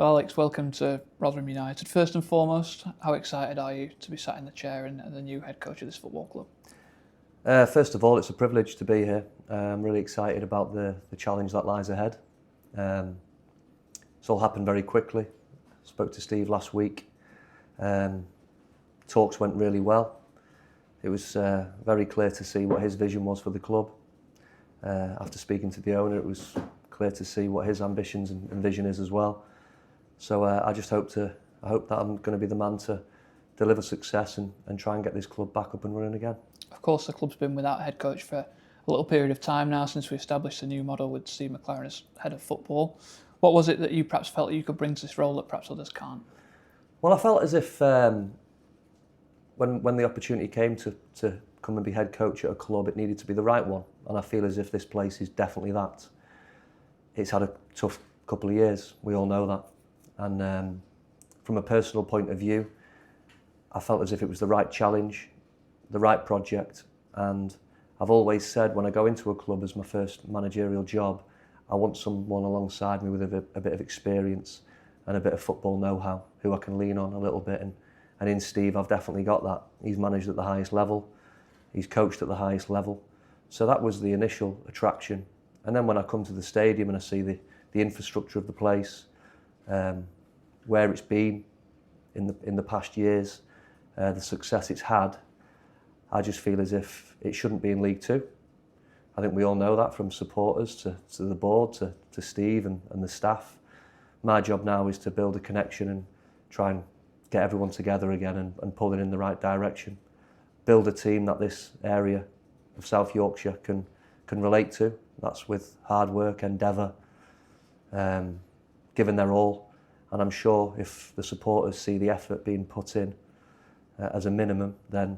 Well, Alex, welcome to Rotherham United. First and foremost, how excited are you to be sat in the chair and the new head coach of this football club? First of all, it's a privilege to be here. I'm really excited about the challenge that lies ahead. It's all happened very quickly. Spoke to Steve last week. Talks went really well. It was very clear to see what his vision was for the club. After speaking to the owner, it was clear to see what his ambitions and vision is as well. So I hope that I'm going to be the man to deliver success and try and get this club back up and running again. Of course, the club's been without a head coach for a little period of time now since we established the new model with Steve McLaren as head of football. What was it that you perhaps felt you could bring to this role that perhaps others can't? Well, I felt as if when the opportunity came to come and be head coach at a club, it needed to be the right one. And I feel as if this place is definitely that. It's had a tough couple of years, we all know that. And from a personal point of view, I felt as if it was the right challenge, the right project. And I've always said when I go into a club as my first managerial job, I want someone alongside me with a bit of experience and a bit of football know-how, who I can lean on a little bit. And in Steve, I've definitely got that. He's managed at the highest level. He's coached at the highest level. So that was the initial attraction. And then when I come to the stadium and I see the infrastructure of the place, where it's been in the past years, the success it's had, I just feel as if it shouldn't be in League Two. I think we all know that, from supporters to the board to Steve and the staff. My job now is to build a connection and try and get everyone together again and pull it in the right direction. Build a team that this area of South Yorkshire can relate to. That's with hard work, endeavour, giving their all. And I'm sure if the supporters see the effort being put in as a minimum, then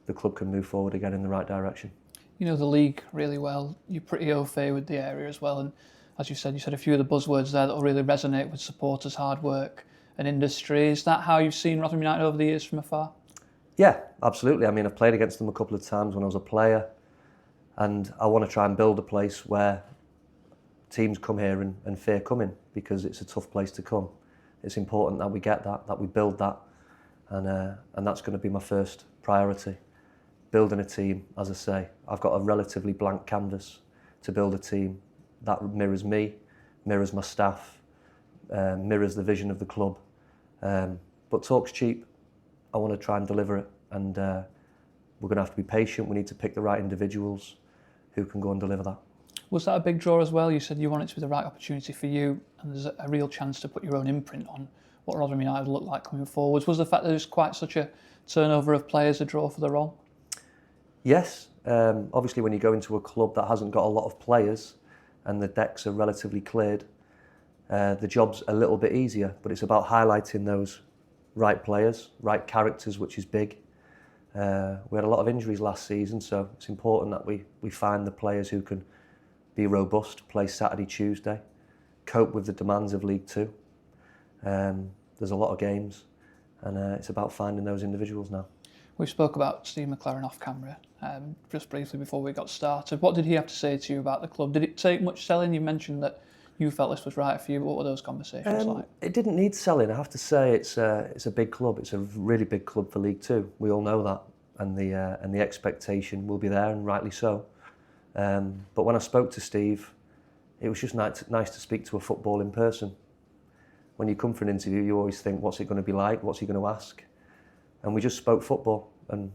the club can move forward again in the right direction. You know the league really well. You're pretty au fait with the area as well. And as you said a few of the buzzwords there that will really resonate with supporters, hard work and industry. Is that how you've seen Rotherham United over the years from afar? Yeah, absolutely. I mean, I've played against them a couple of times when I was a player, and I want to try and build a place where teams come here and fear coming, because it's a tough place to come. It's important that we get that we build that, and that's going to be my first priority. Building a team, as I say, I've got a relatively blank canvas to build a team that mirrors me, mirrors my staff, mirrors the vision of the club. But talk's cheap. I want to try and deliver it, and we're going to have to be patient. We need to pick the right individuals who can go and deliver that. Was that a big draw as well? You said you want it to be the right opportunity for you, and there's a real chance to put your own imprint on what Rotherham United look like coming forwards. Was the fact that there's quite such a turnover of players a draw for the role? Yes. Obviously, when you go into a club that hasn't got a lot of players and the decks are relatively cleared, the job's a little bit easier, but it's about highlighting those right players, right characters, which is big. We had a lot of injuries last season, so it's important that we find the players who can be robust, play Saturday, Tuesday, cope with the demands of League Two. There's a lot of games, and it's about finding those individuals now. We spoke about Steve McLaren off camera just briefly before we got started. What did he have to say to you about the club? Did it take much selling? You mentioned that you felt this was right for you. What were those conversations like? It didn't need selling. I have to say it's a big club. It's a really big club for League Two. We all know that, and the expectation will be there, and rightly so. But when I spoke to Steve, it was just nice to speak to a footballing person. When you come for an interview, you always think, what's it going to be like? What's he going to ask? And we just spoke football and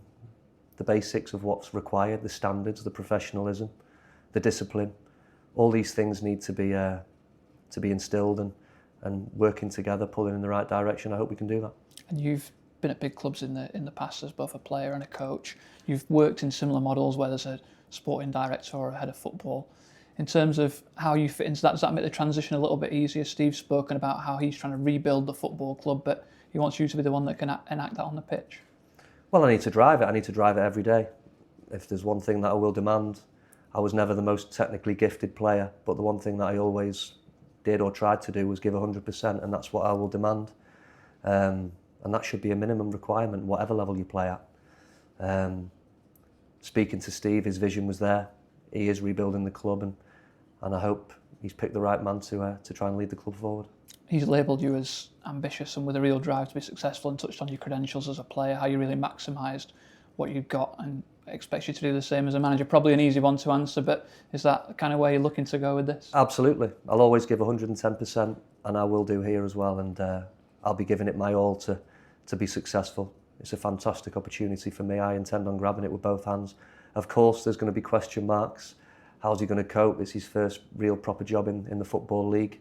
the basics of what's required, the standards, the professionalism, the discipline. All these things need to be instilled and working together, pulling in the right direction. I hope we can do that. And you've been at big clubs in the past as both a player and a coach. You've worked in similar models where there's a sporting director or a head of football. In terms of how you fit into that, does that make the transition a little bit easier? Steve's spoken about how he's trying to rebuild the football club, but he wants you to be the one that can enact that on the pitch. Well, I need to drive it. I need to drive it every day. If there's one thing that I will demand, I was never the most technically gifted player, but the one thing that I always did or tried to do was give 100%, and that's what I will demand. And that should be a minimum requirement, whatever level you play at. Speaking to Steve, his vision was there. He is rebuilding the club, and I hope he's picked the right man to try and lead the club forward. he's labelled you as ambitious and with a real drive to be successful, and touched on your credentials as a player, how you really maximised what you've got, and expects you to do the same as a manager. Probably an easy one to answer, but is that the kind of way you're looking to go with this? Absolutely. I'll always give 110%, and I will do here as well, and I'll be giving it my all to be successful. It's a fantastic opportunity for me. I intend on grabbing it with both hands. Of course, there's going to be question marks. How's he going to cope? It's his first real proper job in the Football League.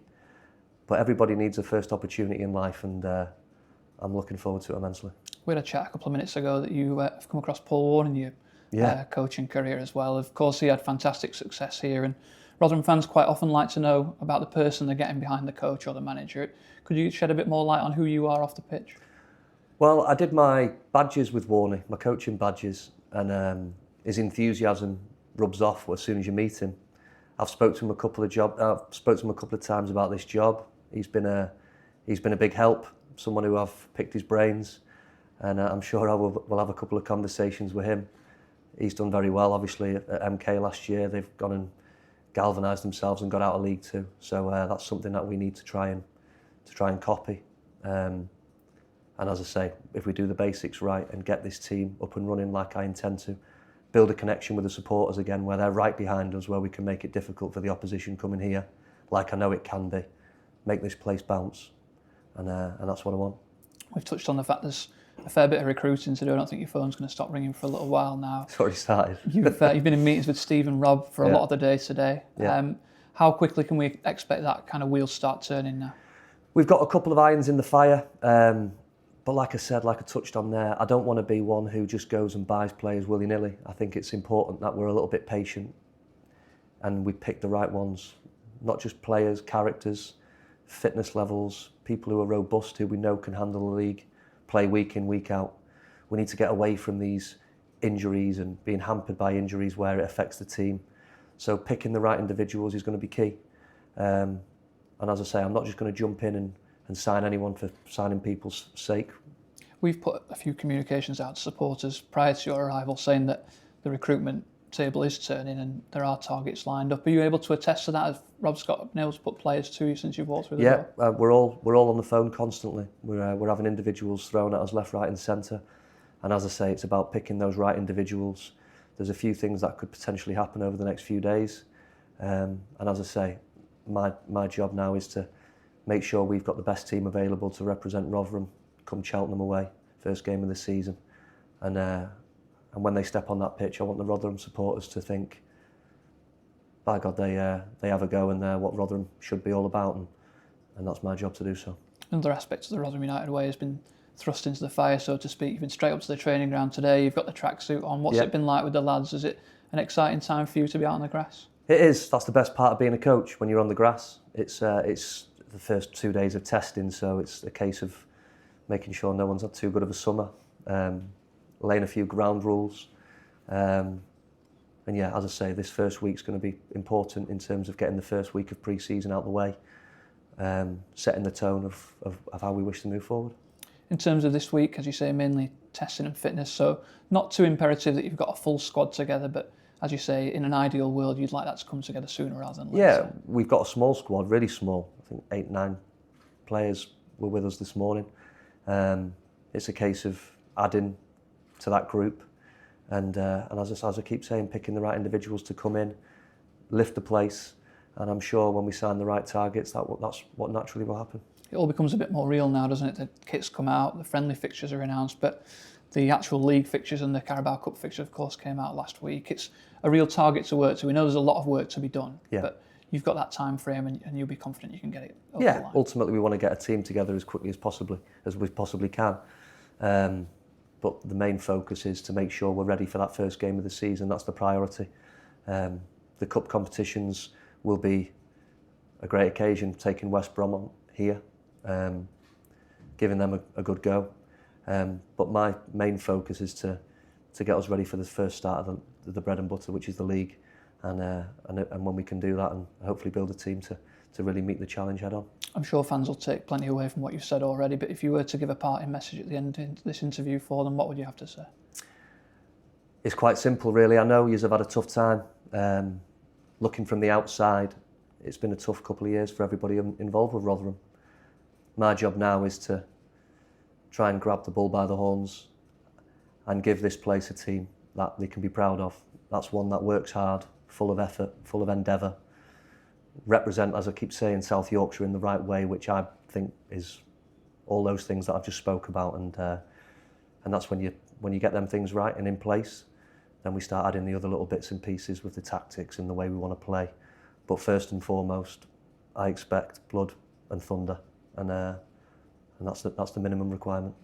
But everybody needs a first opportunity in life, and I'm looking forward to it immensely. We had a chat a couple of minutes ago that you have come across Paul Warne in your coaching career as well. Of course, he had fantastic success here, and Rotherham fans quite often like to know about the person they're getting behind the coach or the manager. Could you shed a bit more light on who you are off the pitch? Well, I did my badges with Warney, my coaching badges, and his enthusiasm rubs off as soon as you meet him. I've spoken to him a couple of times about this job. He's been a big help, someone who I've picked his brains, and I'm sure I will have a couple of conversations with him. He's done very well, obviously, at MK last year. They've gone and galvanised themselves and got out of League Two. So that's something that we need to try and copy. And as I say, if we do the basics right and get this team up and running like I intend to, build a connection with the supporters again, where they're right behind us, where we can make it difficult for the opposition coming here, like I know it can be, make this place bounce, and that's what I want. We've touched on the fact there's a fair bit of recruiting to do. I don't think your phone's going to stop ringing for a little while now. It's already started. You've been in meetings with Steve and Rob for a lot of the day today. Yeah. How quickly can we expect that kind of wheels start turning now? We've got a couple of irons in the fire, but like I said, like I touched on there, I don't want to be one who just goes and buys players willy-nilly. I think it's important that we're a little bit patient and we pick the right ones, not just players, characters, fitness levels, people who are robust, who we know can handle the league, play week in, week out. We need to get away from these injuries and being hampered by injuries where it affects the team. So picking the right individuals is going to be key. And as I say, I'm not just going to jump in and sign anyone for signing people's sake. We've put a few communications out to supporters prior to your arrival saying that the recruitment table is turning and there are targets lined up. Are you able to attest to that? Has Rob Scott been able to put players to you since you've walked through the door? Yeah, we're all on the phone constantly. We're having individuals thrown at us left, right and centre. And as I say, it's about picking those right individuals. There's a few things that could potentially happen over the next few days. And as I say, my job now is to make sure we've got the best team available to represent Rotherham come Cheltenham away, first game of the season. And when they step on that pitch, I want the Rotherham supporters to think, by God, they have a go and they're what Rotherham should be all about, and that's my job to do so. Another aspect of the Rotherham United way has been thrust into the fire, so to speak. You've been straight up to the training ground today, you've got the tracksuit on. What's it been like with the lads? Is it an exciting time for you to be out on the grass? It is. That's the best part of being a coach, when you're on the grass. It's the first 2 days of testing, so it's a case of making sure no one's had too good of a summer, laying a few ground rules. And yeah, as I say, this first week's going to be important in terms of getting the first week of pre-season out the way, setting the tone of how we wish to move forward. In terms of this week, as you say, mainly testing and fitness, so not too imperative that you've got a full squad together, but as you say, in an ideal world, you'd like that to come together sooner rather than later. Yeah, we've got a small squad, really small. I think 8, 9 players were with us this morning. It's a case of adding to that group, and as I keep saying, picking the right individuals to come in, lift the place, and I'm sure when we sign the right targets, that's what naturally will happen. It all becomes a bit more real now, doesn't it? The kits come out, the friendly fixtures are announced, but the actual league fixtures and the Carabao Cup fixture, of course, came out last week. It's a real target to work to. We know there's a lot of work to be done, but you've got that time frame and you'll be confident you can get it over the line. Ultimately we want to get a team together as quickly as we possibly can. But the main focus is to make sure we're ready for that first game of the season. That's the priority. The cup competitions will be a great occasion, taking West Brom on here, giving them a good go. But my main focus is to get us ready for the first start of the bread and butter, which is the league, and when we can do that and hopefully build a team to really meet the challenge head on. I'm sure fans will take plenty away from what you've said already, but if you were to give a parting message at the end of this interview for them, what would you have to say? It's quite simple, really. I know you've had a tough time. Looking from the outside, it's been a tough couple of years for everybody involved with Rotherham. My job now is to try and grab the bull by the horns and give this place a team that they can be proud of. That's one that works hard, full of effort, full of endeavour. Represent, as I keep saying, South Yorkshire in the right way, which I think is all those things that I've just spoke about. And that's when you get them things right and in place, then we start adding the other little bits and pieces with the tactics and the way we want to play. But first and foremost, I expect blood and thunder, and that's the minimum requirement.